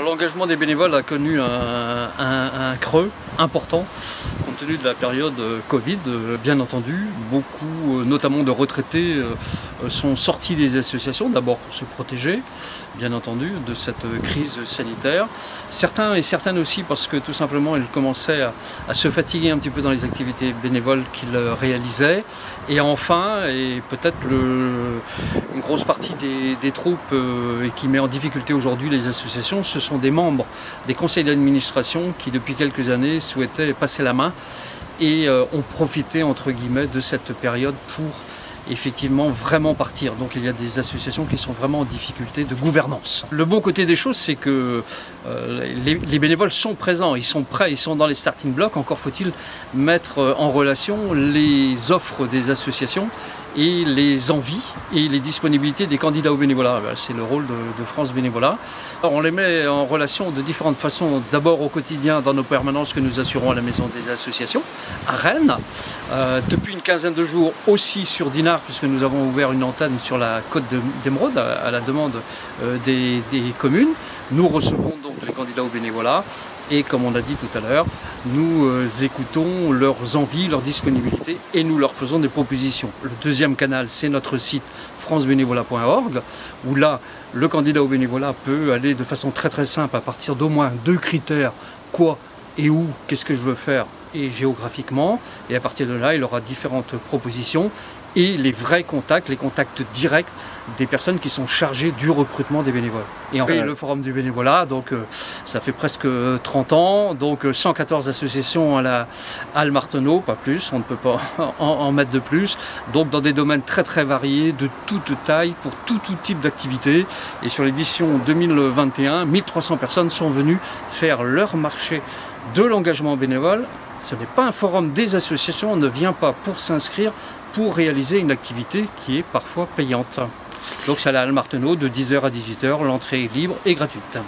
L'engagement des bénévoles a connu un creux important compte tenu de la période Covid, bien entendu. Beaucoup, notamment de retraités, sont sortis des associations, d'abord pour se protéger, bien entendu, de cette crise sanitaire. Certains et certaines aussi parce que tout simplement ils commençaient à se fatiguer un petit peu dans les activités bénévoles qu'ils réalisaient. Et enfin, et peut-être une grosse partie des troupes et qui met en difficulté aujourd'hui les associations, ce sont des membres des conseils d'administration qui depuis quelques années souhaitaient passer la main et ont profité entre guillemets de cette période pour effectivement vraiment partir. Donc il y a des associations qui sont vraiment en difficulté de gouvernance. Le bon côté des choses, c'est que les bénévoles sont présents, ils sont prêts, ils sont dans les starting blocks. Encore faut-il mettre en relation les offres des associations et les envies et les disponibilités des candidats au bénévolat. C'est le rôle de France Bénévolat. Alors on les met en relation de différentes façons. D'abord au quotidien dans nos permanences que nous assurons à la Maison des Associations à Rennes. Depuis une quinzaine de jours aussi sur Dinard, puisque nous avons ouvert une antenne sur la côte d'Émeraude à la demande des communes. Nous recevons donc les candidats au bénévolat. Et comme on a dit tout à l'heure, nous écoutons leurs envies, leurs disponibilités et nous leur faisons des propositions. Le deuxième canal, c'est notre site francebénévolat.org où là, le candidat au bénévolat peut aller de façon très simple à partir d'au moins 2 critères, quoi et où, qu'est-ce que je veux faire et géographiquement. Et à partir de là, il aura différentes propositions et les vrais contacts, les contacts directs des personnes qui sont chargées du recrutement des bénévoles. Et enfin, le forum du bénévolat, donc ça fait presque 30 ans, donc 114 associations à la Halle Marteneau, pas plus, on ne peut pas en mettre de plus, donc dans des domaines très variés, de toute taille, pour tout type d'activité. Et sur l'édition 2021, 1300 personnes sont venues faire leur marché de l'engagement bénévole. Ce n'est pas un forum des associations, on ne vient pas pour s'inscrire, pour réaliser une activité qui est parfois payante. Donc c'est à la Halle Marteneau de 10h à 18h, l'entrée est libre et gratuite.